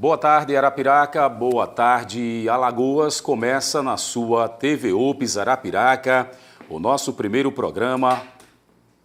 Boa tarde, Arapiraca. Boa tarde, Alagoas. Começa na sua TV UPS Arapiraca o nosso primeiro programa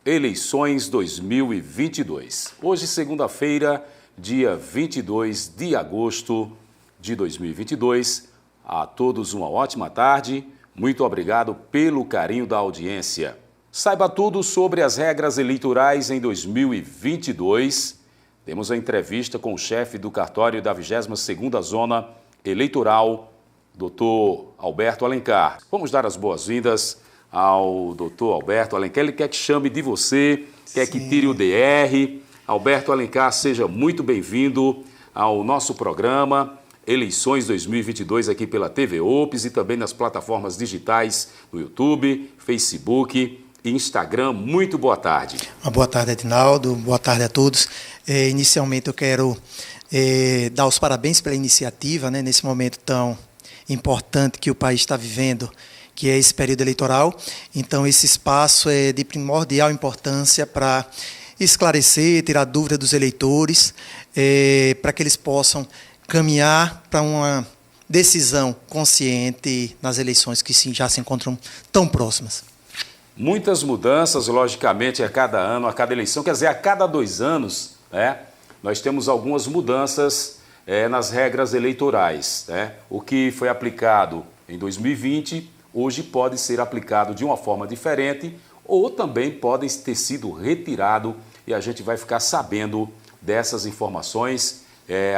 Eleições 2022. Hoje, segunda-feira, dia 22 de agosto de 2022. A todos uma ótima tarde. Muito obrigado pelo carinho da audiência. Saiba tudo sobre as regras eleitorais em 2022. Temos a entrevista com o chefe do cartório da 22ª Zona Eleitoral, Dr. Alberto Alencar. Vamos dar as boas-vindas ao Dr. Alberto Alencar. Ele quer que chame de você, quer que tire o DR. Alberto Alencar, seja muito bem-vindo ao nosso programa Eleições 2022 aqui pela TV UPS e também nas plataformas digitais no YouTube, Facebook e Instagram. Muito boa tarde. Uma boa tarde, Edinaldo. Boa tarde a todos. Inicialmente eu quero dar os parabéns pela iniciativa, né, nesse momento tão importante que o país está vivendo, que é esse período eleitoral. Então esse espaço é de primordial importância para esclarecer, tirar dúvida dos eleitores, para que eles possam caminhar para uma decisão consciente nas eleições que já se encontram tão próximas. Muitas mudanças, logicamente, a cada ano, a cada eleição, quer dizer, a cada 2 anos, né, nós temos algumas mudanças nas regras eleitorais. Né? O que foi aplicado em 2020, hoje pode ser aplicado de uma forma diferente ou também podem ter sido retirado e a gente vai ficar sabendo dessas informações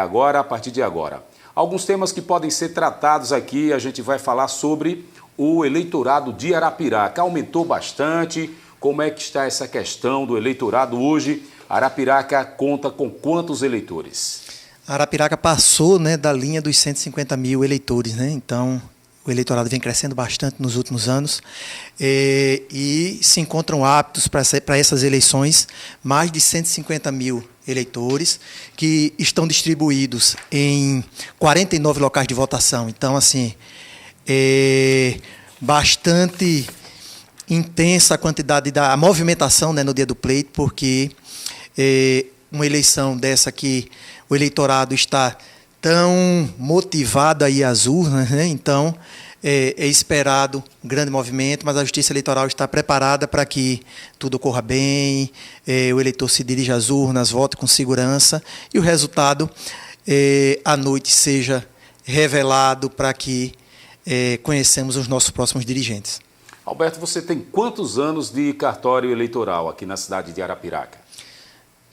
agora, a partir de agora. Alguns temas que podem ser tratados aqui, a gente vai falar sobre o eleitorado de Arapiraca. Aumentou bastante. Como é que está essa questão do eleitorado hoje? Arapiraca conta com quantos eleitores? Arapiraca passou, né, da linha dos 150 mil eleitores, né? Então o eleitorado vem crescendo bastante nos últimos anos e se encontram aptos para essas eleições mais de 150 mil eleitores que estão distribuídos em 49 locais de votação. Então, assim, bastante intensa a quantidade da movimentação, né, no dia do pleito, porque uma eleição dessa que o eleitorado está tão motivado a ir às urnas, né? Então é esperado um grande movimento, mas a Justiça Eleitoral está preparada para que tudo ocorra bem, o eleitor se dirija às urnas, vote com segurança e o resultado à noite seja revelado para que conhecemos os nossos próximos dirigentes. Alberto, você tem quantos anos de cartório eleitoral aqui na cidade de Arapiraca?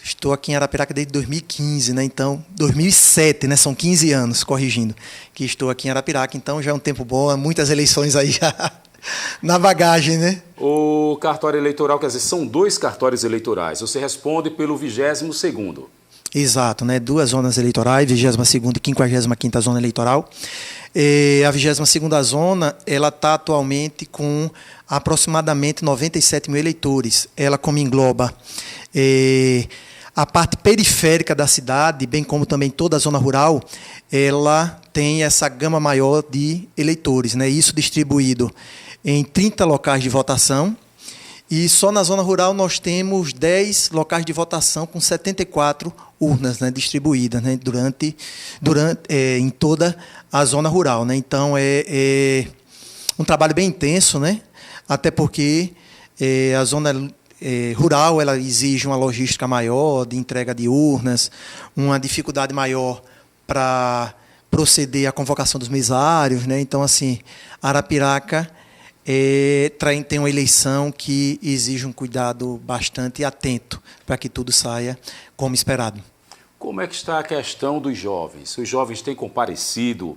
Estou aqui em Arapiraca desde 2015, né? Então, 2007, né? São 15 anos, corrigindo, que estou aqui em Arapiraca. Então, já é um tempo bom, muitas eleições aí já na bagagem, né? O cartório eleitoral, quer dizer, são 2 cartórios eleitorais. Você responde pelo 22º. Exato, né? 2 zonas eleitorais, 22ª e 55ª zona eleitoral. A 22ª zona, ela está atualmente com aproximadamente 97 mil eleitores. Ela como engloba a parte periférica da cidade, bem como também toda a zona rural, ela tem essa gama maior de eleitores, né? Isso distribuído em 30 locais de votação. E só na zona rural nós temos 10 locais de votação com 74 urnas, né, distribuídas, né, em toda a zona rural. Né? Então, é um trabalho bem intenso, né? Até porque a zona rural ela exige uma logística maior de entrega de urnas, uma dificuldade maior para proceder à convocação dos mesários. Né? Então, assim, Arapiraca tem uma eleição que exige um cuidado bastante atento para que tudo saia como esperado. Como é que está a questão dos jovens? Os jovens têm comparecido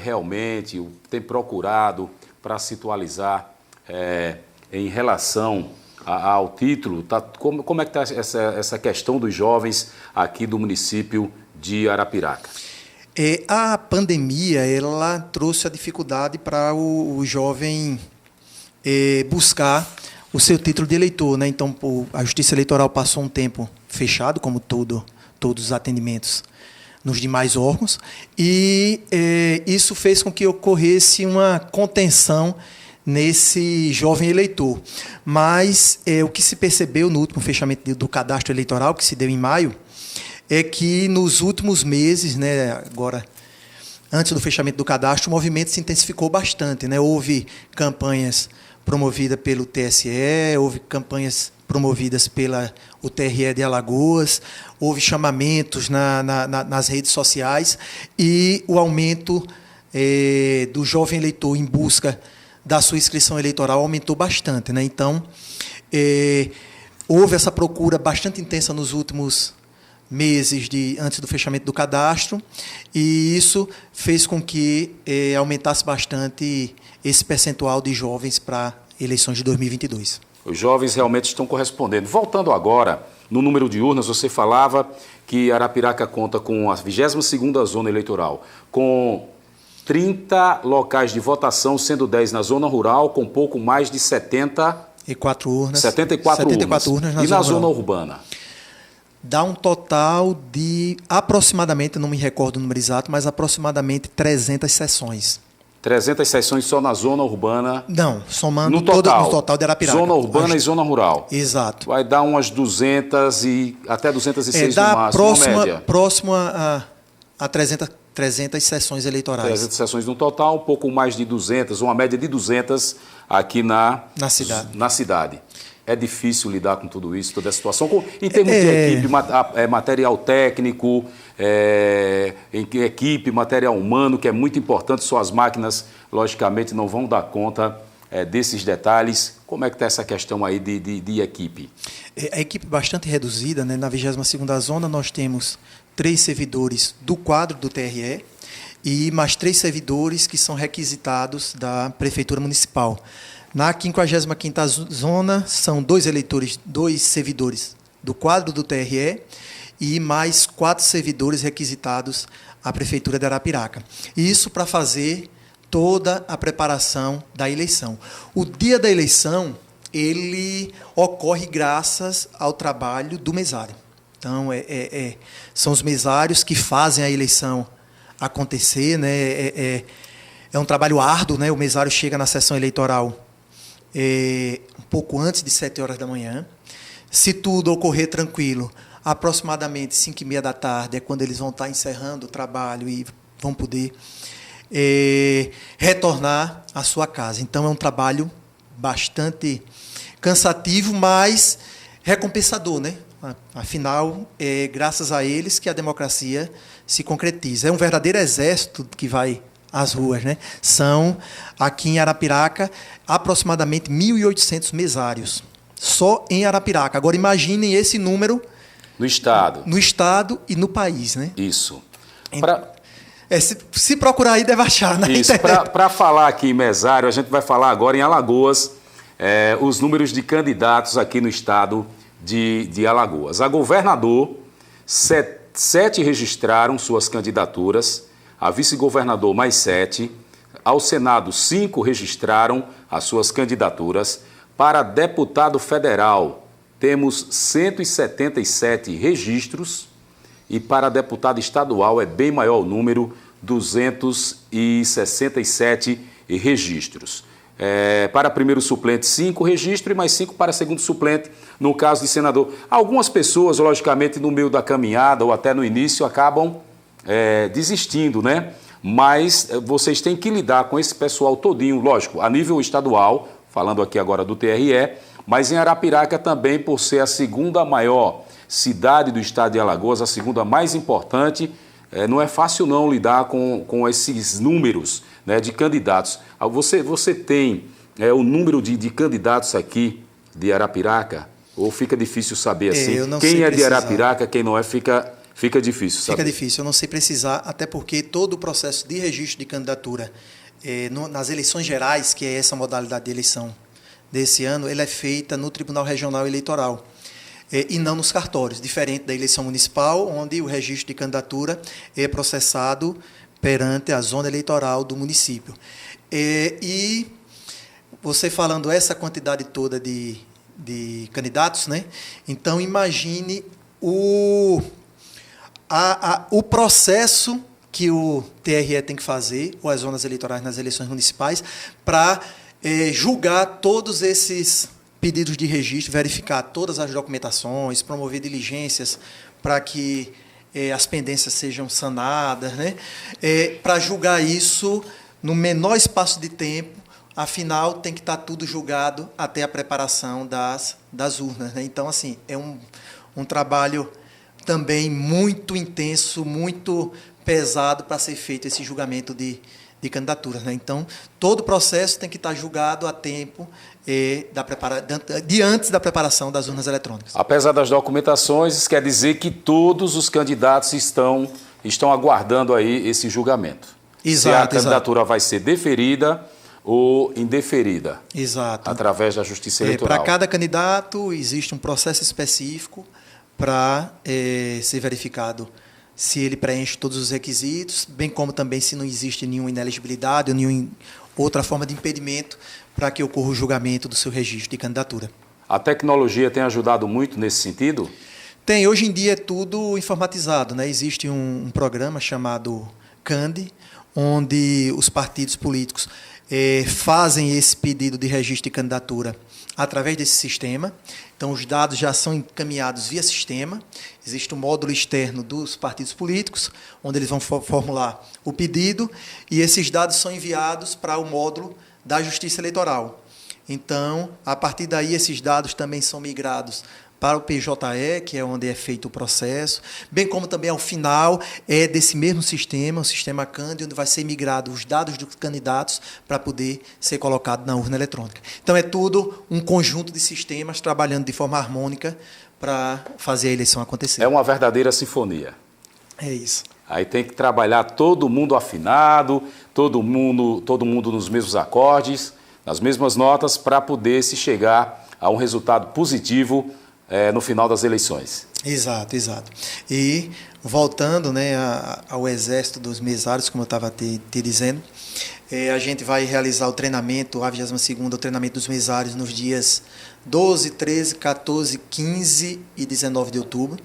realmente, têm procurado para se atualizar em relação ao título? Como é que está essa questão dos jovens aqui do município de Arapiraca? A pandemia ela trouxe a dificuldade para o jovem buscar o seu título de eleitor. Né? Então, a Justiça Eleitoral passou um tempo fechado, como todos os atendimentos nos demais órgãos, e isso fez com que ocorresse uma contenção nesse jovem eleitor. Mas o que se percebeu no último fechamento do cadastro eleitoral, que se deu em maio, é que nos últimos meses, né, agora, antes do fechamento do cadastro, o movimento se intensificou bastante, né? Houve campanhas promovidas pelo TSE, houve campanhas promovidas pela o TRE de Alagoas, houve chamamentos nas redes sociais e o aumento do jovem eleitor em busca da sua inscrição eleitoral aumentou bastante, né? Então, houve essa procura bastante intensa nos últimos meses antes do fechamento do cadastro, e isso fez com que aumentasse bastante esse percentual de jovens para eleições de 2022. Os jovens realmente estão correspondendo. Voltando agora, no número de urnas, você falava que Arapiraca conta com a 22ª zona eleitoral, com 30 locais de votação, sendo 10 na zona rural, com pouco mais de 74 urnas. 74 urnas. Na e na zona rural. urbana? Dá um total de aproximadamente, não me recordo o número exato, mas aproximadamente 300 sessões. 300 sessões só na zona urbana? Não, somando no total de Arapiraca. Zona urbana e zona rural. Exato. Vai dar umas 200 e até 206 no máximo, média. Próximo a 300 sessões eleitorais. 300 sessões no total, um pouco mais de 200, uma média de 200 aqui na cidade. É difícil lidar com tudo isso, toda a situação. Em termos de equipe, material técnico, equipe, material humano, que é muito importante, suas máquinas, logicamente, não vão dar conta desses detalhes. Como é que está essa questão aí de equipe? A equipe bastante reduzida, né? Na 22ª zona nós temos 3 servidores do quadro do TRE e mais 3 servidores que são requisitados da Prefeitura Municipal. Na 55ª zona, são 2 servidores do quadro do TRE e mais 4 servidores requisitados à Prefeitura de Arapiraca. Isso para fazer toda a preparação da eleição. O dia da eleição, ele ocorre graças ao trabalho do mesário. Então, são os mesários que fazem a eleição acontecer, né? É um trabalho árduo, né? O mesário chega na sessão eleitoral um pouco antes de 7 horas da manhã. Se tudo ocorrer tranquilo, aproximadamente 5h30 da tarde é quando eles vão estar encerrando o trabalho e vão poder retornar à sua casa. Então, é um trabalho bastante cansativo, mas recompensador, né? Afinal, é graças a eles que a democracia se concretiza. É um verdadeiro exército que vai às ruas, né? São, aqui em Arapiraca, aproximadamente 1.800 mesários, só em Arapiraca. Agora, imaginem esse número no Estado. No Estado e no país, né? Isso. Se procurar aí, deve achar na Isso. internet. Para falar aqui em mesário, a gente vai falar agora em Alagoas, os números de candidatos aqui no Estado de Alagoas. A governador, 7 registraram suas candidaturas, a vice-governador mais 7, ao Senado 5 registraram as suas candidaturas, para deputado federal temos 177 registros e para deputado estadual é bem maior o número, 267 registros. Para primeiro suplente, 5 registros e mais 5 para segundo suplente, no caso de senador. Algumas pessoas, logicamente, no meio da caminhada ou até no início, acabam desistindo, né? Mas vocês têm que lidar com esse pessoal todinho, lógico, a nível estadual, falando aqui agora do TRE, mas em Arapiraca também, por ser a segunda maior cidade do estado de Alagoas, a segunda mais importante, não é fácil não lidar com esses números, né, de candidatos. Você tem o número de candidatos aqui de Arapiraca? Ou fica difícil saber assim? Quem é de Arapiraca, quem não é, fica difícil saber. Fica difícil, eu não sei precisar, até porque todo o processo de registro de candidatura nas eleições gerais, que é essa modalidade de eleição desse ano, ela é feita no Tribunal Regional Eleitoral e não nos cartórios, diferente da eleição municipal, onde o registro de candidatura é processado perante a zona eleitoral do município. E você falando essa quantidade toda de candidatos, né? Então, imagine o processo que o TRE tem que fazer, ou as zonas eleitorais nas eleições municipais, para julgar todos esses pedidos de registro, verificar todas as documentações, promover diligências para que as pendências sejam sanadas, né? Para julgar isso no menor espaço de tempo. Afinal, tem que estar tudo julgado até a preparação das urnas, né? Então, assim, é um trabalho também muito intenso, muito pesado para ser feito esse julgamento de candidaturas, né? Então, todo o processo tem que estar julgado a tempo antes da preparação das urnas eletrônicas. Apesar das documentações, isso quer dizer que todos os candidatos estão aguardando aí esse julgamento. Exato, se a candidatura vai ser deferida ou indeferida. Exato. Através da Justiça Eleitoral. Para cada candidato existe um processo específico para ser verificado se ele preenche todos os requisitos, bem como também se não existe nenhuma inelegibilidade ou nenhuma outra forma de impedimento para que ocorra o julgamento do seu registro de candidatura. A tecnologia tem ajudado muito nesse sentido? Tem. Hoje em dia é tudo informatizado, né? Existe um programa chamado CANDE, onde os partidos políticos fazem esse pedido de registro de candidatura através desse sistema. Então, os dados já são encaminhados via sistema. Existe um módulo externo dos partidos políticos, onde eles vão formular o pedido, e esses dados são enviados para o módulo da Justiça Eleitoral. Então, a partir daí, esses dados também são migrados para o PJE, que é onde é feito o processo, bem como também ao final desse mesmo sistema, o sistema CANDE, onde vai ser migrado os dados dos candidatos para poder ser colocado na urna eletrônica. Então é tudo um conjunto de sistemas trabalhando de forma harmônica para fazer a eleição acontecer. É uma verdadeira sinfonia. É isso. Aí tem que trabalhar todo mundo afinado, todo mundo nos mesmos acordes, nas mesmas notas, para poder se chegar a um resultado positivo no final das eleições. Exato, exato. E voltando, né, ao Exército dos Mesários, como eu estava te dizendo, a gente vai realizar o treinamento, a 22ª, o treinamento dos mesários nos dias 12, 13, 14, 15 e 19 de outubro,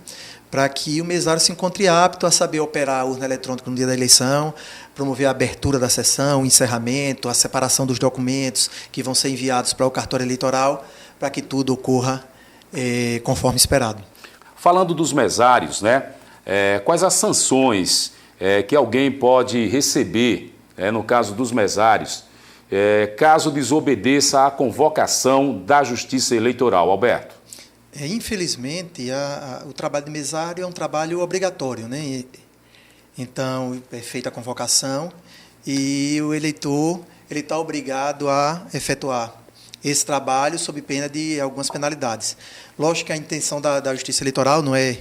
para que o mesário se encontre apto a saber operar a urna eletrônica no dia da eleição, promover a abertura da sessão, o encerramento, a separação dos documentos que vão ser enviados para o cartório eleitoral, para que tudo ocorra conforme esperado. Falando dos mesários, né? Quais as sanções que alguém pode receber, no caso dos mesários, caso desobedeça à convocação da Justiça Eleitoral? Alberto? Infelizmente, o trabalho de mesário é um trabalho obrigatório, né? Então, é feita a convocação e o eleitor está obrigado a efetuar esse trabalho sob pena de algumas penalidades. Lógico que a intenção da Justiça Eleitoral não é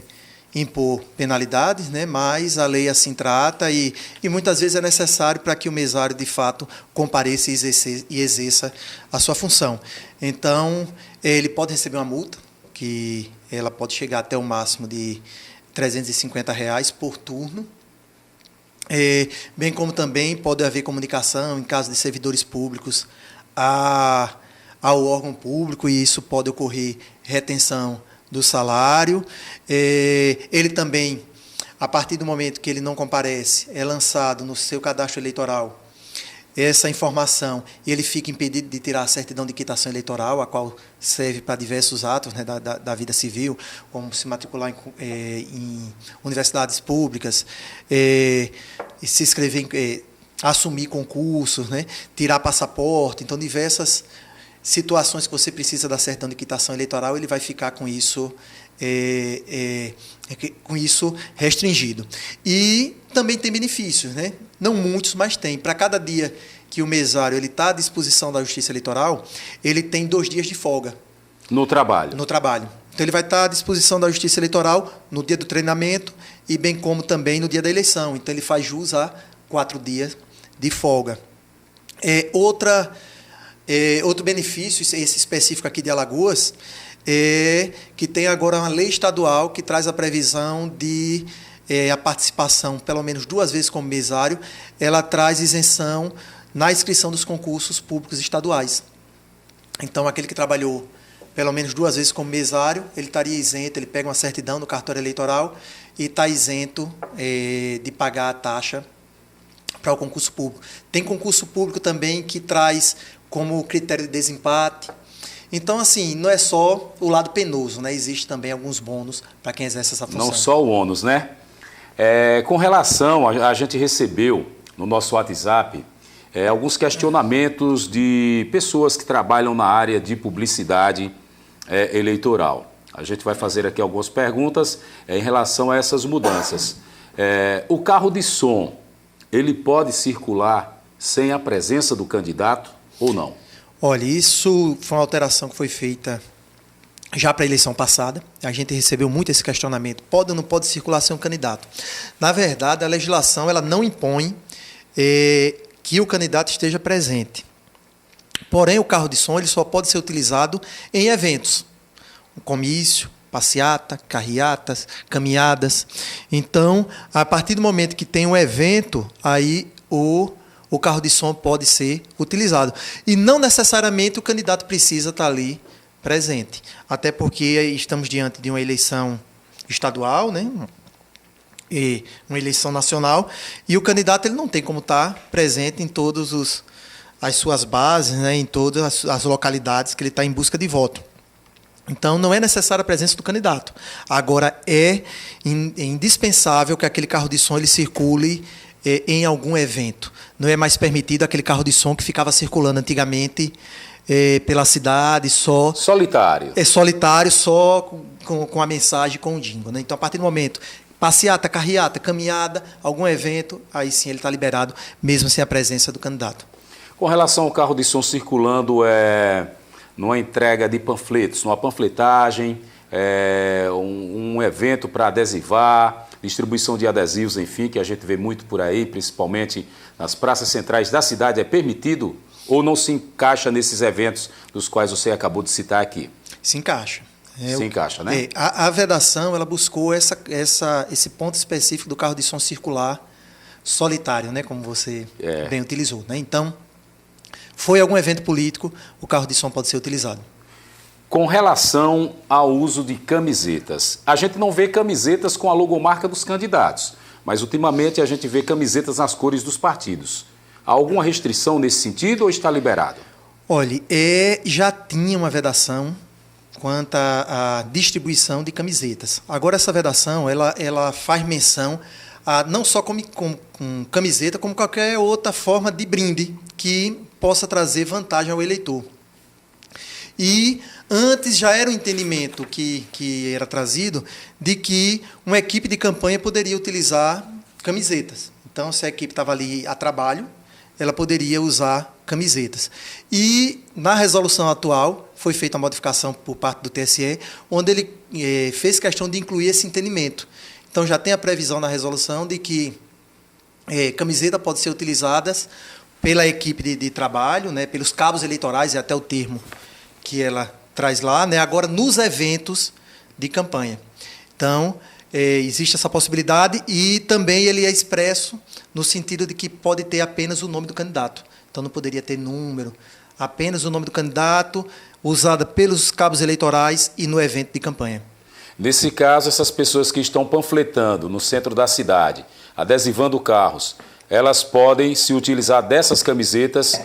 impor penalidades, né, mas a lei assim trata e muitas vezes é necessário para que o mesário, de fato, compareça e exerça a sua função. Então, ele pode receber uma multa, que ela pode chegar até o máximo de R$ 350 por turno, bem como também pode haver comunicação, em caso de servidores públicos, ao órgão público, e isso pode ocorrer retenção do salário. Ele também, a partir do momento que ele não comparece, é lançado no seu cadastro eleitoral essa informação e ele fica impedido de tirar a certidão de quitação eleitoral, a qual serve para diversos atos, né, da vida civil, como se matricular em universidades públicas, se inscrever, assumir concursos, né, tirar passaporte. Então, diversas situações que você precisa da certidão de quitação eleitoral, ele vai ficar com isso restringido. E também tem benefícios, né? Não muitos, mas tem. Para cada dia que o mesário está à disposição da Justiça Eleitoral, ele tem 2 dias de folga. No trabalho? No trabalho. Então, ele vai estar à disposição da Justiça Eleitoral no dia do treinamento e bem como também no dia da eleição. Então, ele faz jus a 4 dias de folga. Outro benefício, esse específico aqui de Alagoas, que tem agora uma lei estadual que traz a previsão de a participação pelo menos 2 vezes como mesário. Ela traz isenção na inscrição dos concursos públicos estaduais. Então, aquele que trabalhou pelo menos 2 vezes como mesário, ele estaria isento, ele pega uma certidão no cartório eleitoral e está isento de pagar a taxa para o concurso público. Tem concurso público também que traz como critério de desempate. Então, assim, não é só o lado penoso, né? Existe também alguns bônus para quem exerce essa função. Não só o ônus, né? Com relação, a gente recebeu no nosso WhatsApp alguns questionamentos de pessoas que trabalham na área de publicidade eleitoral. A gente vai fazer aqui algumas perguntas em relação a essas mudanças. O carro de som, ele pode circular sem a presença do candidato ou não? Olha, isso foi uma alteração que foi feita já para a eleição passada. A gente recebeu muito esse questionamento. Pode ou não pode circular sem um candidato? Na verdade, a legislação ela não impõe que o candidato esteja presente. Porém, o carro de som ele só pode ser utilizado em eventos. Um comício, passeata, carreatas, caminhadas. Então, a partir do momento que tem um evento, aí o carro de som pode ser utilizado. E não necessariamente o candidato precisa estar ali presente. Até porque estamos diante de uma eleição estadual, né? E uma eleição nacional, e o candidato ele não tem como estar presente em todas as suas bases, né? Em todas as localidades que ele está em busca de voto. Então, não é necessária a presença do candidato. Agora, é indispensável que aquele carro de som ele circule em algum evento. Não é mais permitido aquele carro de som que ficava circulando antigamente pela cidade só... Solitário. Solitário, só com a mensagem, com o jingle, né? Então, a partir do momento, passeata, carreata, caminhada, algum evento, aí sim ele está liberado, mesmo sem a presença do candidato. Com relação ao carro de som circulando, numa entrega de panfletos, numa panfletagem, um evento para adesivar, distribuição de adesivos, enfim, que a gente vê muito por aí, principalmente nas praças centrais da cidade, é permitido ou não se encaixa nesses eventos dos quais você acabou de citar aqui? Se encaixa. Se encaixa, né? A vedação ela buscou esse ponto específico do carro de som circular solitário, né, como você bem utilizou, né? Então, foi algum evento político, o carro de som pode ser utilizado. Com relação ao uso de camisetas, a gente não vê camisetas com a logomarca dos candidatos, mas ultimamente a gente vê camisetas nas cores dos partidos. Há alguma restrição nesse sentido ou está liberado? Olha, já tinha uma vedação quanto à distribuição de camisetas. Agora essa vedação ela faz menção não só com camiseta, como qualquer outra forma de brinde que possa trazer vantagem ao eleitor. E antes já era um entendimento que era trazido de que uma equipe de campanha poderia utilizar camisetas. Então, se a equipe estava ali a trabalho, ela poderia usar camisetas. E na resolução atual foi feita uma modificação por parte do TSE, onde ele fez questão de incluir esse entendimento. Então, já tem a previsão na resolução de que camiseta pode ser utilizadas pela equipe de trabalho, né, pelos cabos eleitorais, é até o termo que ela traz lá, né, agora nos eventos de campanha. Então, existe essa possibilidade e também ele é expresso no sentido de que pode ter apenas o nome do candidato. Então, não poderia ter número, apenas o nome do candidato, usada pelos cabos eleitorais e no evento de campanha. Nesse caso, essas pessoas que estão panfletando no centro da cidade, adesivando carros, elas podem se utilizar dessas camisetas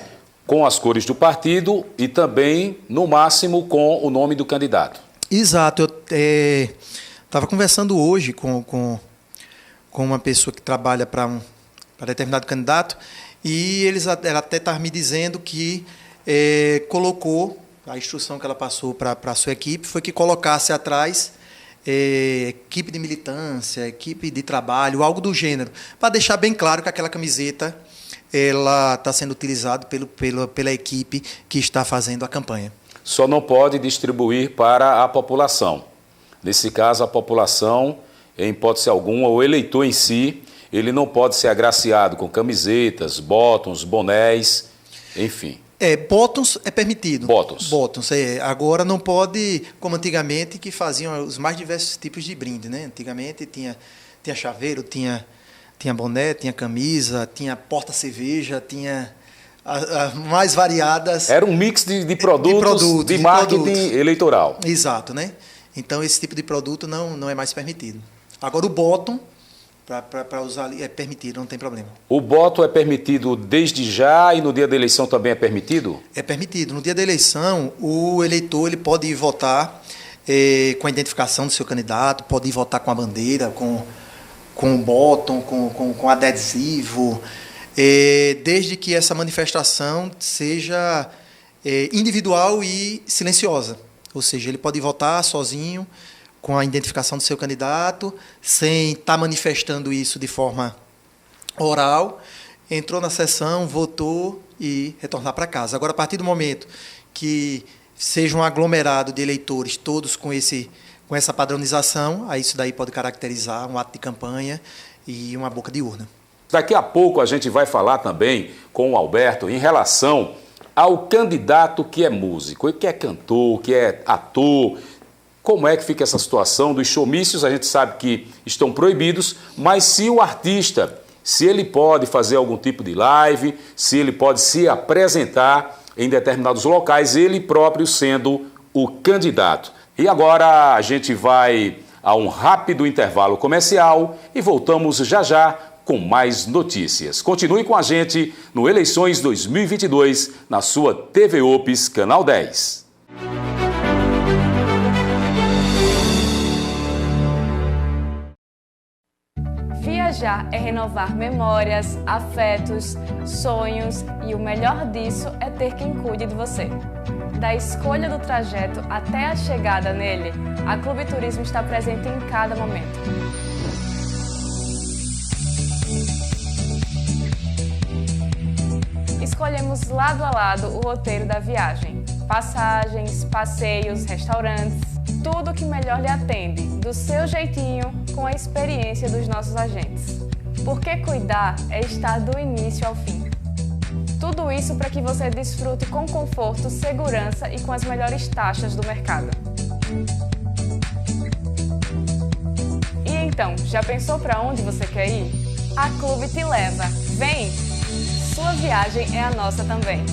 com as cores do partido e também, no máximo, com o nome do candidato. Exato. Eu estava conversando hoje com uma pessoa que trabalha para determinado candidato e ela até estava me dizendo que colocou, a instrução que ela passou para a sua equipe foi que colocasse atrás equipe de militância, equipe de trabalho, algo do gênero, para deixar bem claro que aquela camiseta ela está sendo utilizada pela equipe que está fazendo a campanha. Só não pode distribuir para a população. Nesse caso, a população, em hipótese alguma, o eleitor em si, ele não pode ser agraciado com camisetas, botões, bonés, enfim. Botões é permitido. Botões. Agora não pode, como antigamente, que faziam os mais diversos tipos de brinde, né? Antigamente tinha chaveiro, tinha boné, tinha camisa, tinha porta-cerveja, tinha mais variadas... Era um mix de produtos de marketing eleitoral. Exato, né? Então, esse tipo de produto não é mais permitido. Agora, o botão, para usar ali, é permitido, não tem problema. O botão é permitido desde já e no dia da eleição também é permitido? É permitido. No dia da eleição, o eleitor ele pode ir votar com a identificação do seu candidato, pode ir votar com a bandeira, com com bottom, com adesivo, desde que essa manifestação seja individual e silenciosa. Ou seja, ele pode votar sozinho, com a identificação do seu candidato, sem estar manifestando isso de forma oral, entrou na sessão, votou e retornar para casa. Agora, a partir do momento que seja um aglomerado de eleitores, todos com essa padronização, aí isso daí pode caracterizar um ato de campanha e uma boca de urna. Daqui a pouco a gente vai falar também com o Alberto em relação ao candidato que é músico, que é cantor, que é ator. Como é que fica essa situação dos showmícios? A gente sabe que estão proibidos, mas se o artista, se ele pode fazer algum tipo de live, se ele pode se apresentar em determinados locais, ele próprio sendo o candidato. E agora a gente vai a um rápido intervalo comercial e voltamos já já com mais notícias. Continue com a gente no Eleições 2022 na sua TV Opes, Canal 10. Viajar é renovar memórias, afetos, sonhos e o melhor disso é ter quem cuide de você. Da escolha do trajeto até a chegada nele, a Clube Turismo está presente em cada momento. Escolhemos lado a lado o roteiro da viagem. Passagens, passeios, restaurantes, tudo que melhor lhe atende, do seu jeitinho, com a experiência dos nossos agentes. Porque cuidar é estar do início ao fim. Tudo isso para que você desfrute com conforto, segurança e com as melhores taxas do mercado. E então, já pensou para onde você quer ir? A Clube te leva. Vem! Sua viagem é a nossa também.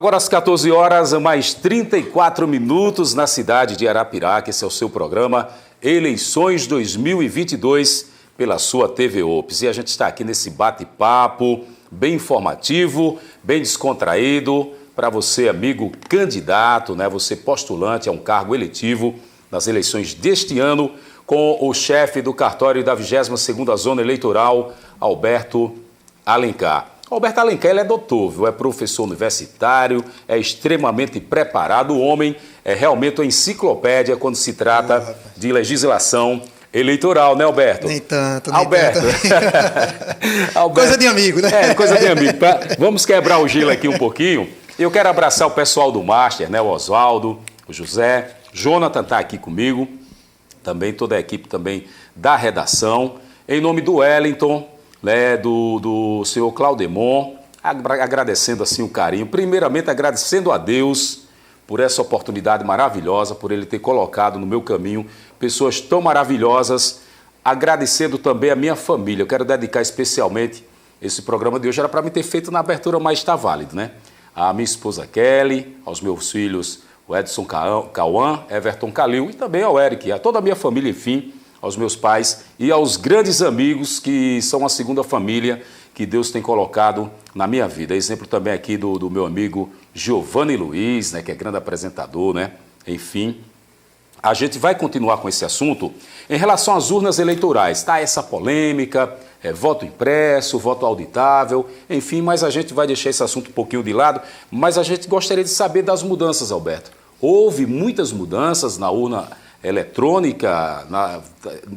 Agora às 14 horas, mais 34 minutos na cidade de Arapiraca. Esse é o seu programa Eleições 2022 pela sua TV Opes. E a gente está aqui nesse bate-papo bem informativo, bem descontraído, para você, amigo candidato, né? Você postulante a um cargo eletivo nas eleições deste ano, com o chefe do cartório da 22ª Zona Eleitoral, Alberto Alencar. Alberto Alencar, ele é doutor, viu? É professor universitário, é extremamente preparado. O homem é realmente uma enciclopédia quando se trata de legislação eleitoral, né, Alberto? Nem tanto, nem Alberto. tanto. Alberto. Coisa de amigo, né? É, coisa de amigo. Vamos quebrar o gelo aqui um pouquinho. Eu quero abraçar o pessoal do Master, né? O Oswaldo, o José, Jonathan está aqui comigo, também toda a equipe também da redação. Em nome do Wellington, né, do senhor Claudemon, agradecendo assim o carinho, primeiramente agradecendo a Deus por essa oportunidade maravilhosa, por ele ter colocado no meu caminho pessoas tão maravilhosas, agradecendo também a minha família. Eu quero dedicar especialmente esse programa de hoje, era para me ter feito na abertura, mas está válido, né? A minha esposa Kelly, aos meus filhos, o Edson Cauã, Everton Calil e também ao Eric, a toda a minha família, enfim, aos meus pais e aos grandes amigos que são a segunda família que Deus tem colocado na minha vida. Exemplo também aqui do meu amigo Giovanni Luiz, né, que é grande apresentador, né? Enfim, a gente vai continuar com esse assunto em relação às urnas eleitorais. Tá essa polêmica, voto impresso, voto auditável, enfim, mas a gente vai deixar esse assunto um pouquinho de lado, mas a gente gostaria de saber das mudanças, Alberto. Houve muitas mudanças na urna eletrônica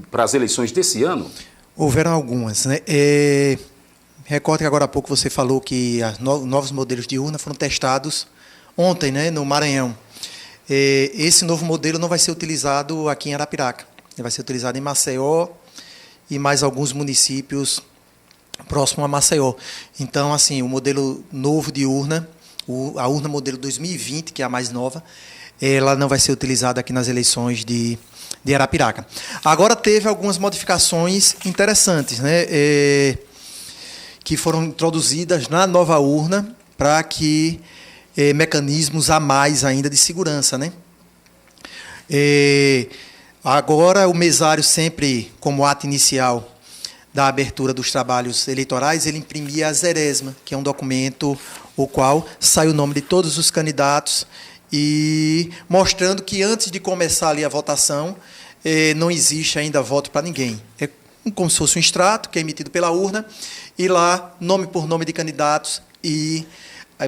para as eleições desse ano? Houveram algumas, né? Recorde que agora há pouco você falou que novos modelos de urna foram testados ontem, né, no Maranhão. Esse novo modelo não vai ser utilizado aqui em Arapiraca. Ele vai ser utilizado em Maceió e mais alguns municípios próximos a Maceió. Então, assim, o modelo novo de urna, a urna modelo 2020, que é a mais nova, ela não vai ser utilizada aqui nas eleições de Arapiraca. Agora teve algumas modificações interessantes, né? que foram introduzidas na nova urna para que mecanismos a mais ainda de segurança, né? Agora, o mesário sempre, como ato inicial da abertura dos trabalhos eleitorais, ele imprimia a zeresma, que é um documento o qual sai o nome de todos os candidatos e mostrando que antes de começar ali a votação, não existe ainda voto para ninguém. É como se fosse um extrato que é emitido pela urna e lá, nome por nome de candidatos e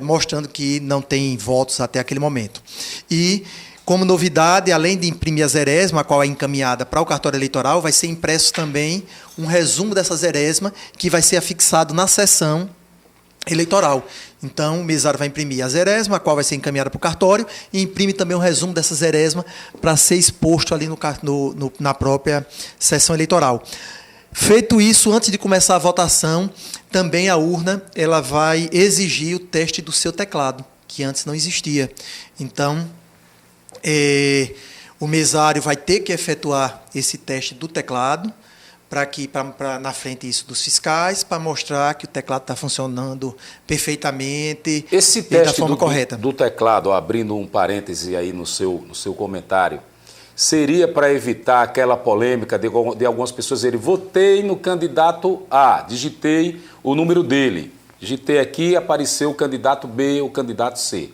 mostrando que não tem votos até aquele momento. E, como novidade, além de imprimir a zeresma, a qual é encaminhada para o cartório eleitoral, vai ser impresso também um resumo dessa zeresma, que vai ser afixado na sessão eleitoral. Então, o mesário vai imprimir a zeresma, a qual vai ser encaminhada para o cartório, e imprime também um resumo dessa zeresma para ser exposto ali na própria sessão eleitoral. Feito isso, antes de começar a votação, também a urna ela vai exigir o teste do seu teclado, que antes não existia. Então, o mesário vai ter que efetuar esse teste do teclado, para na frente isso dos fiscais, para mostrar que o teclado está funcionando perfeitamente esse e teste da forma correta. Do teclado, abrindo um parêntese aí no seu comentário, seria para evitar aquela polêmica de algumas pessoas dizerem: votei no candidato A, digitei o número dele, digitei aqui, apareceu o candidato B ou o candidato C.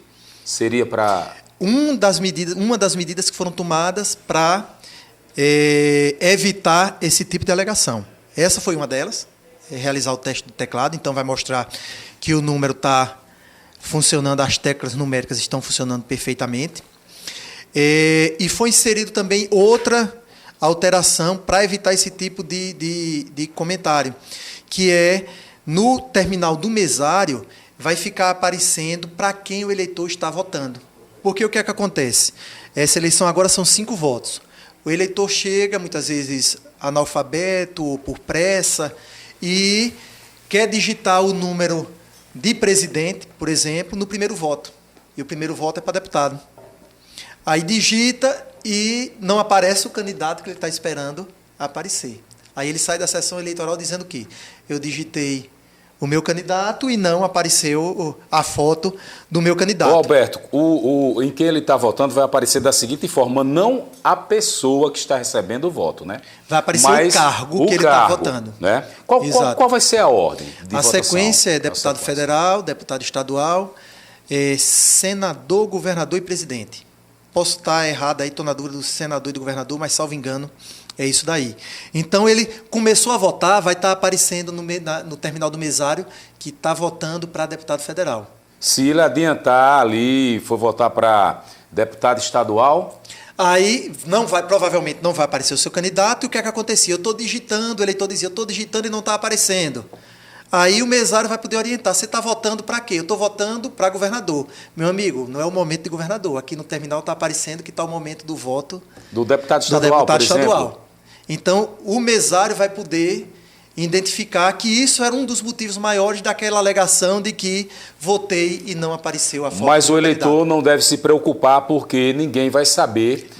Seria para... Uma das medidas que foram tomadas para evitar esse tipo de alegação. Essa foi uma delas, realizar o teste do teclado, então vai mostrar que o número está funcionando, as teclas numéricas estão funcionando perfeitamente. E foi inserido também outra alteração para evitar esse tipo de comentário, que é, no terminal do mesário, vai ficar aparecendo para quem o eleitor está votando. Porque o que é que acontece? Essa eleição agora são 5 votos. O eleitor chega, muitas vezes, analfabeto ou por pressa, e quer digitar o número de presidente, por exemplo, no primeiro voto. E o primeiro voto é para deputado. Aí digita e não aparece o candidato que ele está esperando aparecer. Aí ele sai da sessão eleitoral dizendo o quê? Eu digitei o meu candidato e não apareceu a foto do meu candidato. Ô Alberto, em quem ele está votando vai aparecer da seguinte forma: não a pessoa que está recebendo o voto, né? Vai aparecer o cargo que ele está votando. Né? Qual vai ser a ordem de votação? A sequência é deputado federal, deputado estadual, senador, governador e presidente. Posso estar errado aí, estou na dúvida do senador e do governador, mas, salvo engano, é isso daí. Então, ele começou a votar, vai estar aparecendo no terminal do mesário que está votando para deputado federal. Se ele adiantar ali, for votar para deputado estadual... Aí provavelmente não vai aparecer o seu candidato, e o que é que acontecia? Eu estou digitando, o eleitor dizia, eu estou digitando e não está aparecendo. Aí o mesário vai poder orientar, você está votando para quê? Eu estou votando para governador. Meu amigo, não é o momento de governador. Aqui no terminal está aparecendo que está o momento do voto do deputado estadual, por exemplo. Então, o mesário vai poder identificar que isso era um dos motivos maiores daquela alegação de que votei e não apareceu a foto. Mas o eleitor não deve se preocupar, porque ninguém vai saber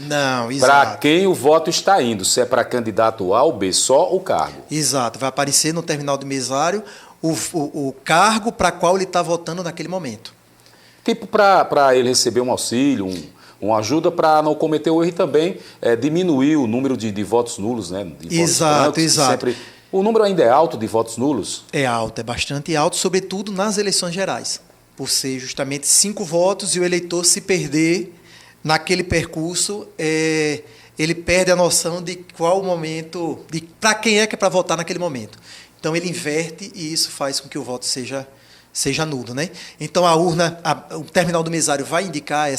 para quem o voto está indo, se é para candidato A ou B, só o cargo. Exato, vai aparecer no terminal do mesário o cargo para qual ele está votando naquele momento. Tipo para ele receber um auxílio, uma ajuda para não cometer o erro, e também diminuir o número de votos nulos, né? Exato. O número ainda é alto de votos nulos? É alto, é bastante alto, sobretudo nas eleições gerais, por ser justamente 5 votos, e o eleitor, se perder naquele percurso, ele perde a noção de qual o momento, para quem é que é para votar naquele momento. Então, ele inverte e isso faz com que o voto seja nulo, né? Então, a urna, o terminal do mesário vai indicar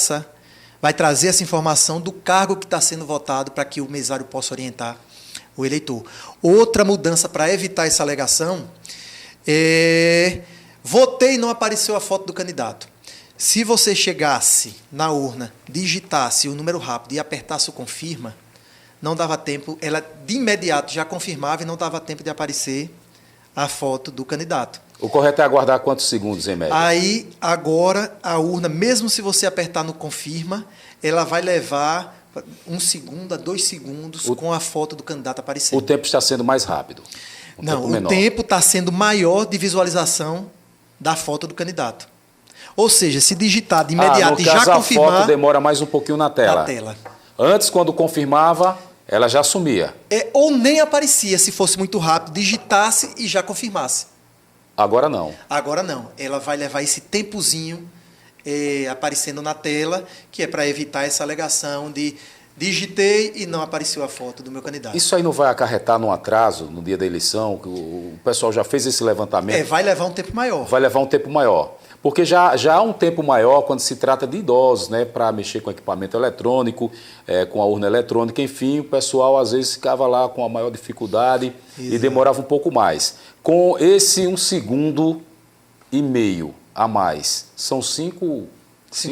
vai trazer essa informação do cargo que está sendo votado para que o mesário possa orientar o eleitor. Outra mudança para evitar essa alegação votei e não apareceu a foto do candidato. Se você chegasse na urna, digitasse o número rápido e apertasse o confirma, não dava tempo, ela de imediato já confirmava e não dava tempo de aparecer a foto do candidato. O correto é aguardar quantos segundos, em média? Aí, agora, a urna, mesmo se você apertar no confirma, ela vai levar 1 segundo a 2 segundos com a foto do candidato aparecendo. O tempo está sendo mais rápido. Não, o tempo está sendo maior de visualização da foto do candidato. Ou seja, se digitar de imediato e já confirmar... a foto demora mais um pouquinho na tela. Na tela. Antes, quando confirmava, ela já sumia. Ou nem aparecia, se fosse muito rápido, digitasse e já confirmasse. Agora não. Agora não. Ela vai levar esse tempozinho aparecendo na tela, que é para evitar essa alegação de digitei e não apareceu a foto do meu candidato. Isso aí não vai acarretar num atraso no dia da eleição? Que o pessoal já fez esse levantamento? Vai levar um tempo maior. Vai levar um tempo maior. Porque já há um tempo maior quando se trata de idosos, né, para mexer com equipamento eletrônico, com a urna eletrônica, enfim, o pessoal às vezes ficava lá com a maior dificuldade. Exato. E demorava um pouco mais. Com esse 1,5 segundo a mais, são 5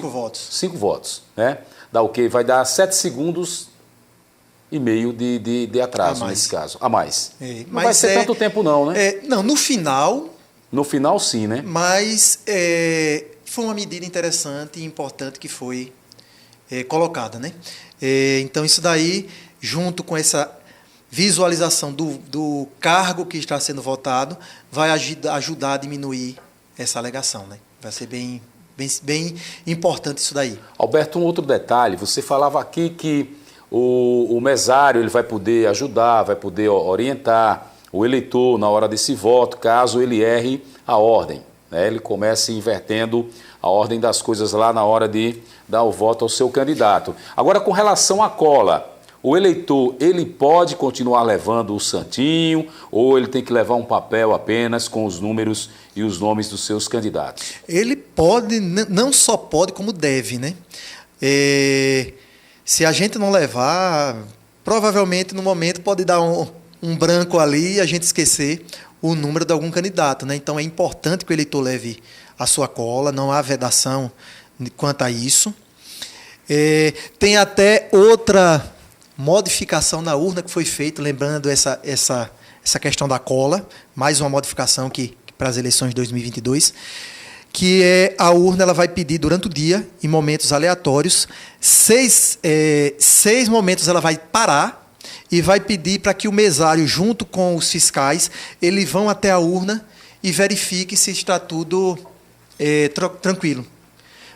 votos. 5 votos, né? Dá o quê? Vai dar 7,5 segundos de atraso nesse caso, a mais. Não vai ser tanto tempo não, né? Não, no final... No final, sim, né? Mas foi uma medida interessante e importante que foi colocada, né? Então, isso daí, junto com essa visualização do cargo que está sendo votado, vai ajudar a diminuir essa alegação, né? Vai ser bem importante isso daí. Alberto, um outro detalhe. Você falava aqui que o mesário ele vai poder ajudar, vai poder orientar o eleitor na hora desse voto, caso ele erre a ordem, né? Ele comece invertendo a ordem das coisas lá na hora de dar o voto ao seu candidato. Agora, com relação à cola, o eleitor ele pode continuar levando o santinho ou ele tem que levar um papel apenas com os números e os nomes dos seus candidatos? Ele pode, não só pode, como deve, né? Se a gente não levar, provavelmente no momento pode dar um branco ali e a gente esquecer o número de algum candidato, né? Então é importante que o eleitor leve a sua cola, não há vedação quanto a isso. Tem até outra modificação na urna que foi feita, lembrando essa questão da cola, mais uma modificação que para as eleições de 2022, que a urna ela vai pedir durante o dia, em momentos aleatórios, 6 momentos ela vai parar e vai pedir para que o mesário, junto com os fiscais, eles vão até a urna e verifiquem se está tudo tranquilo.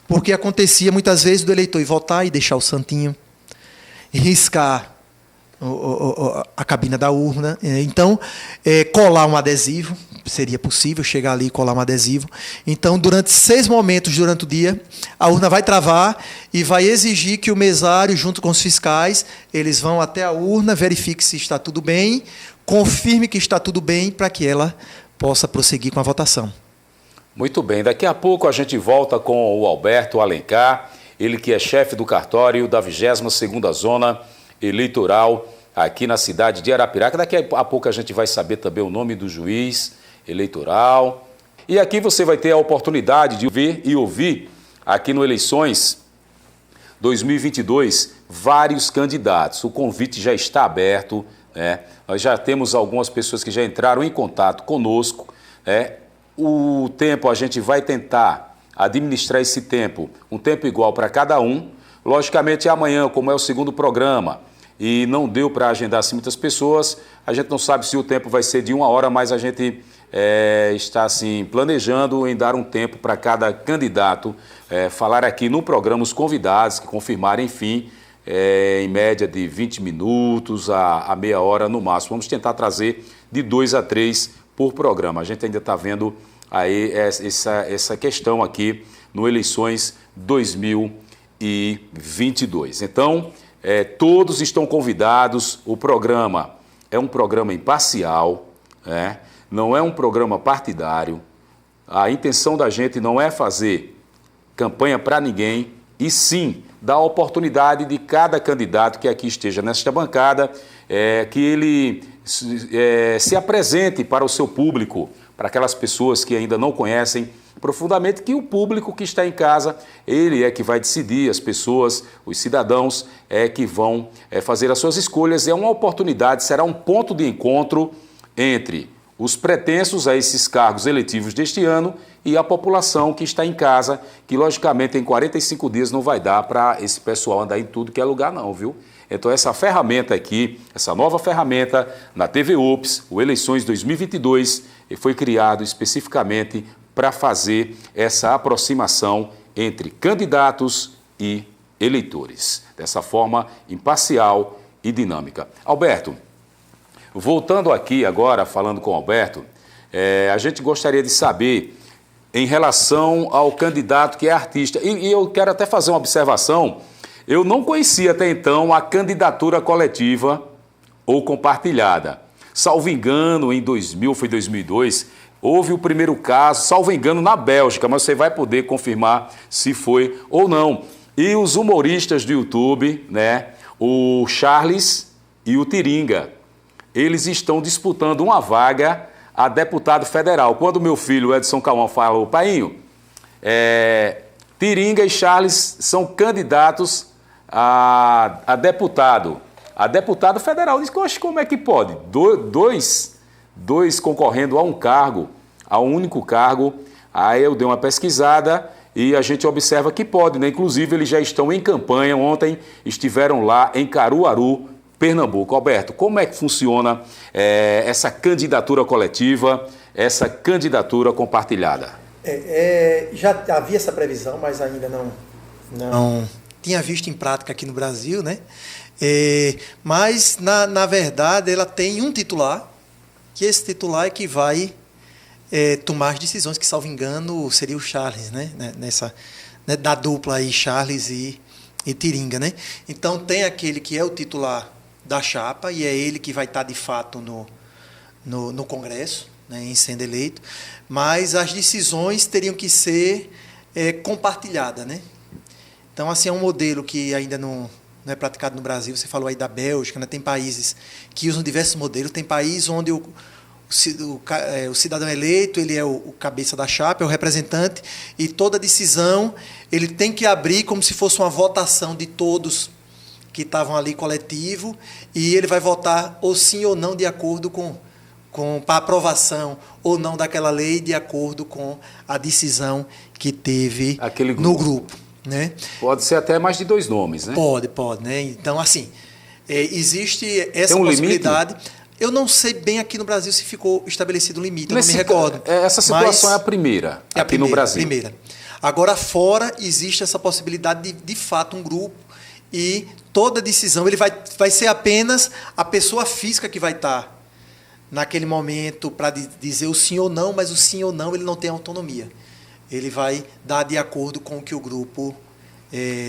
Porque acontecia muitas vezes do eleitor ir votar e deixar o santinho, riscar a cabina da urna. Então, colar um adesivo, seria possível chegar ali e colar um adesivo. Então, durante 6 momentos durante o dia, a urna vai travar e vai exigir que o mesário, junto com os fiscais, eles vão até a urna, verifiquem se está tudo bem, confirme que está tudo bem para que ela possa prosseguir com a votação. Muito bem, daqui a pouco a gente volta com o Alberto Alencar, ele que é chefe do cartório da 22ª Zona Eleitoral aqui na cidade de Arapiraca. Daqui a pouco a gente vai saber também o nome do juiz eleitoral. E aqui você vai ter a oportunidade de ver e ouvir, aqui no Eleições 2022, vários candidatos. O convite já está aberto, né? Nós já temos algumas pessoas que já entraram em contato conosco, né? O tempo a gente vai tentar administrar esse tempo, um tempo igual para cada um. Logicamente, amanhã, como é o segundo programa, e não deu para agendar assim muitas pessoas, a gente não sabe se o tempo vai ser de 1 hora, mas a gente está assim, planejando em dar um tempo para cada candidato falar aqui no programa os convidados que confirmarem, enfim, em média de 20 minutos a meia hora no máximo. Vamos tentar trazer de 2 a 3 por programa. A gente ainda está vendo aí essa questão aqui no Eleições 2022. Então, todos estão convidados. O programa é um programa imparcial, né? Não é um programa partidário. A intenção da gente não é fazer campanha para ninguém, e sim dar a oportunidade de cada candidato que aqui esteja nesta bancada, que ele se apresente para o seu público, para aquelas pessoas que ainda não conhecem profundamente, que o público que está em casa, ele é que vai decidir, as pessoas, os cidadãos que vão fazer as suas escolhas. É uma oportunidade, será um ponto de encontro entre os pretensos a esses cargos eletivos deste ano e a população que está em casa, que logicamente em 45 dias não vai dar para esse pessoal andar em tudo que é lugar não, viu? Então essa ferramenta aqui, essa nova ferramenta na TV UPS, o Eleições 2022, foi criado especificamente para fazer essa aproximação entre candidatos e eleitores, dessa forma imparcial e dinâmica. Alberto, voltando aqui agora, falando com o Alberto, a gente gostaria de saber em relação ao candidato que é artista, e eu quero até fazer uma observação, eu não conhecia até então a candidatura coletiva ou compartilhada. Salvo engano, em 2002, houve o primeiro caso, salvo engano, na Bélgica, mas você vai poder confirmar se foi ou não. E os humoristas do YouTube, né, o Charles e o Tiringa, eles estão disputando uma vaga a deputado federal. Quando meu filho, Edson Cauã, falou, painho, Tiringa e Charles são candidatos a deputado federal. Diz que, como é que pode? Dois concorrendo a um cargo, a um único cargo. Aí eu dei uma pesquisada e a gente observa que pode, né? Inclusive, eles já estão em campanha. Ontem estiveram lá em Caruaru, Pernambuco. Alberto, como é que funciona essa candidatura coletiva, essa candidatura compartilhada? Já havia essa previsão, mas ainda não tinha visto em prática aqui no Brasil, né? Mas, na verdade, ela tem um titular, que esse titular é que vai tomar as decisões, que, salvo engano, seria o Charles, né? Da dupla aí, Charles e Tiringa, né? Então, tem aquele que é o titular da chapa, e é ele que vai estar, de fato, no Congresso, né, em sendo eleito, mas as decisões teriam que ser compartilhadas, né? Então, assim, é um modelo que ainda não é praticado no Brasil. Você falou aí da Bélgica, né? Tem países que usam diversos modelos, tem países onde o cidadão eleito, ele é o cabeça da chapa, é o representante, e toda decisão ele tem que abrir como se fosse uma votação de todos que estavam ali coletivo, e ele vai votar ou sim ou não de acordo para aprovação ou não daquela lei, de acordo com a decisão que teve no grupo, né? Pode ser até mais de 2 nomes, né? Pode, né? Então, assim, existe essa possibilidade. Limite? Eu não sei bem aqui no Brasil se ficou estabelecido um limite, eu não me recordo. Essa situação é a primeira aqui no Brasil. Primeira. Agora, fora, existe essa possibilidade de fato, um grupo, e toda decisão ele vai ser apenas a pessoa física que vai estar naquele momento para dizer o sim ou não, mas o sim ou não ele não tem autonomia. Ele vai dar de acordo com o que o grupo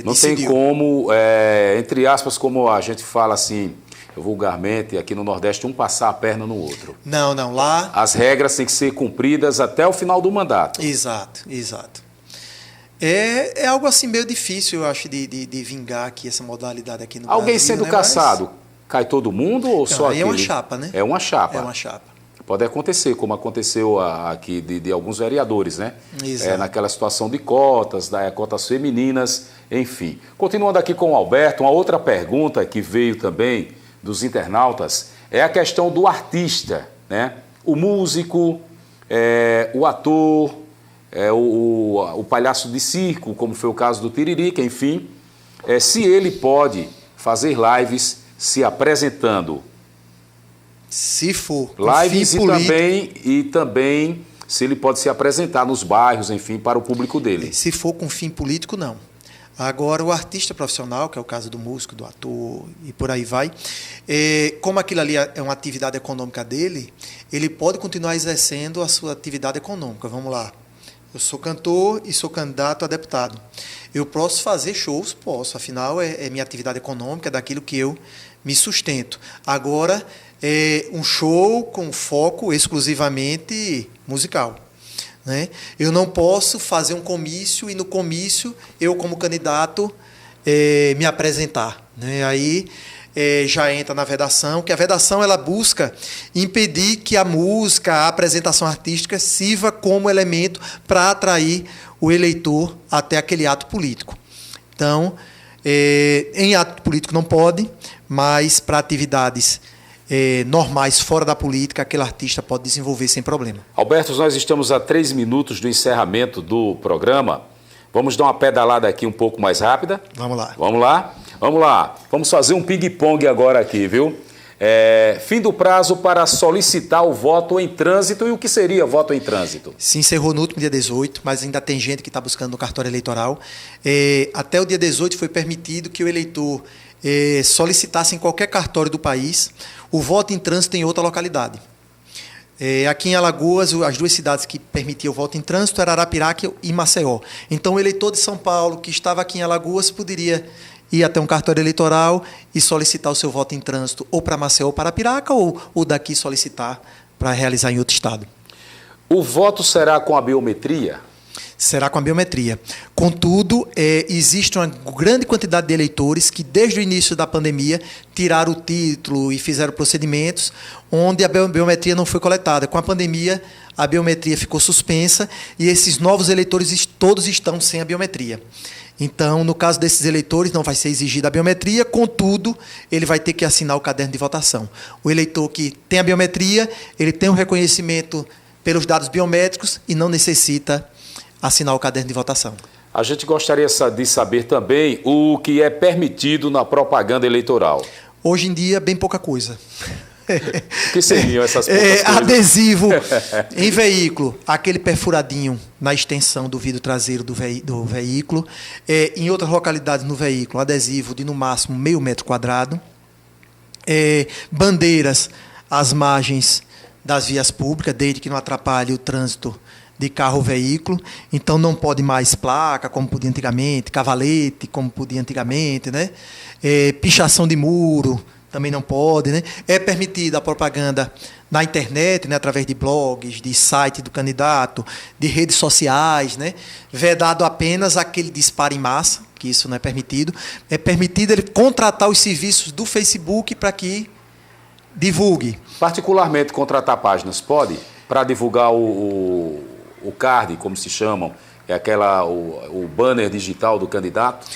não decidiu. Tem como, entre aspas, como a gente fala assim, vulgarmente, aqui no Nordeste, um passar a perna no outro. Não, lá... As regras têm que ser cumpridas até o final do mandato. Exato. É algo assim meio difícil, eu acho, de vingar aqui essa modalidade aqui no Brasil. Alguém sendo caçado, cai todo mundo ou só aquele? É uma chapa, né? É uma chapa. É uma chapa. Pode acontecer, como aconteceu aqui de alguns vereadores, né? Exato. Naquela situação de cotas, cotas femininas, enfim. Continuando aqui com o Alberto, uma outra pergunta que veio também dos internautas é a questão do artista, né? O músico, o ator, o palhaço de circo, como foi o caso do Tiririca, enfim, se ele pode fazer lives se apresentando. Se for lives e também se ele pode se apresentar nos bairros, enfim, para o público dele. Se for com fim político, não. Agora, o artista profissional, que é o caso do músico, do ator e por aí vai, como aquilo ali é uma atividade econômica dele, ele pode continuar exercendo a sua atividade econômica. Vamos lá. Eu sou cantor e sou candidato a deputado. Eu posso fazer shows? Posso. Afinal, é minha atividade econômica, é daquilo que eu me sustento. Agora, um show com foco exclusivamente musical, né? Eu não posso fazer um comício e no comício eu, como candidato, me apresentar, né? Aí já entra na vedação, que a vedação ela busca impedir que a música, a apresentação artística sirva como elemento para atrair o eleitor até aquele ato político. Então, em ato político não pode, mas para atividades normais fora da política, aquele artista pode desenvolver sem problema. Alberto, nós estamos a 3 minutos do encerramento do programa. Vamos dar uma pedalada aqui um pouco mais rápida? Vamos lá. Vamos lá? Vamos lá. Vamos fazer um ping-pong agora aqui, viu? Fim do prazo para solicitar o voto em trânsito. E o que seria voto em trânsito? Se encerrou no último dia 18, mas ainda tem gente que está buscando no cartório eleitoral. Até o dia 18 foi permitido que o eleitor solicitasse em qualquer cartório do país o voto em trânsito em outra localidade. Aqui em Alagoas, as duas cidades que permitiam o voto em trânsito eram Arapiraca e Maceió. Então, o eleitor de São Paulo, que estava aqui em Alagoas, poderia ir até um cartório eleitoral e solicitar o seu voto em trânsito ou para Maceió ou para Arapiraca, ou daqui solicitar para realizar em outro estado. O voto será com a biometria? Será com a biometria. Contudo, existe uma grande quantidade de eleitores que, desde o início da pandemia, tiraram o título e fizeram procedimentos onde a biometria não foi coletada. Com a pandemia, a biometria ficou suspensa e esses novos eleitores todos estão sem a biometria. Então, no caso desses eleitores, não vai ser exigida a biometria, contudo, ele vai ter que assinar o caderno de votação. O eleitor que tem a biometria, ele tem um reconhecimento pelos dados biométricos e não necessita assinar o caderno de votação. A gente gostaria de saber também o que é permitido na propaganda eleitoral. Hoje em dia, bem pouca coisa. O que seriam essas poucas coisas? Adesivo em veículo, aquele perfuradinho na extensão do vidro traseiro do veículo. Em outras localidades no veículo, adesivo de no máximo meio metro quadrado. Bandeiras às margens das vias públicas, desde que não atrapalhe o trânsito de carro ou veículo. Então, não pode mais placa, como podia antigamente, cavalete, como podia antigamente, né? Pichação de muro, também não pode, né? É permitida a propaganda na internet, né, através de blogs, de site do candidato, de redes sociais, né? Vedado apenas aquele disparo em massa, que isso não é permitido. É permitido ele contratar os serviços do Facebook para que divulgue. Particularmente contratar páginas, pode? Para divulgar o card, como se chamam, o banner digital do candidato?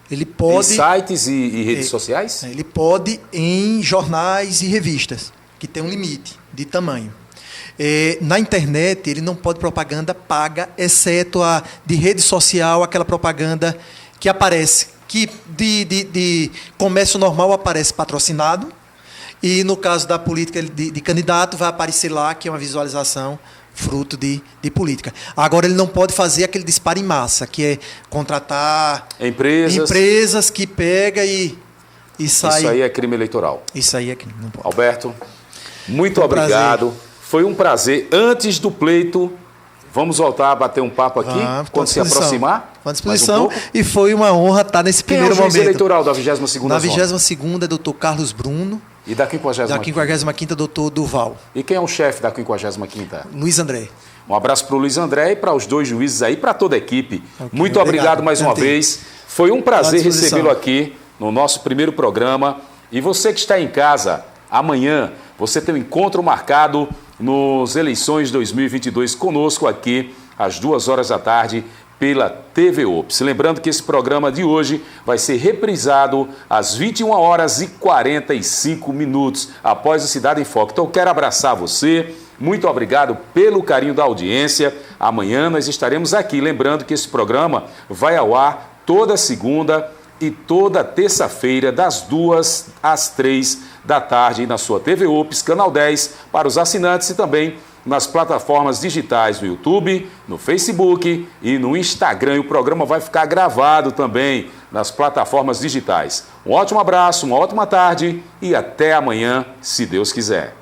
Ele pode, em sites e redes sociais? Ele pode em jornais e revistas, que tem um limite de tamanho. Na internet, ele não pode propaganda paga, exceto a de rede social, aquela propaganda que aparece, que de comércio normal aparece patrocinado, e no caso da política de candidato, vai aparecer lá, que é uma visualização fruto de política. Agora, ele não pode fazer aquele disparo em massa, que é contratar empresas que pega e sai. Isso aí é crime eleitoral. Isso aí é crime, não pode. Alberto, muito obrigado. Foi um prazer. Antes do pleito, vamos voltar a bater um papo aqui, quando se aproximar. Com a disposição. E foi uma honra estar nesse primeiro momento. Quem é o juiz eleitoral da 22ª zona? Na 22ª é doutor Carlos Bruno. E da 50ª? Da 50ª, doutor Duval. E quem é o chefe da 50ª? Luiz André. Um abraço para o Luiz André e para os dois juízes aí, para toda a equipe. Okay, muito obrigado mais uma vez. Foi um prazer recebê-lo aqui no nosso primeiro programa. E você que está em casa, amanhã você tem um encontro marcado nos Eleições 2022 conosco aqui às 14h pela TV Ops. Lembrando que esse programa de hoje vai ser reprisado às 21h45 após o Cidade em Foco. Então, eu quero abraçar você. Muito obrigado pelo carinho da audiência. Amanhã nós estaremos aqui. Lembrando que esse programa vai ao ar toda segunda e toda terça-feira, das 2 às 3 da tarde, na sua TV Ops, Canal 10, para os assinantes e também nas plataformas digitais no YouTube, no Facebook e no Instagram. E o programa vai ficar gravado também nas plataformas digitais. Um ótimo abraço, uma ótima tarde e até amanhã, se Deus quiser.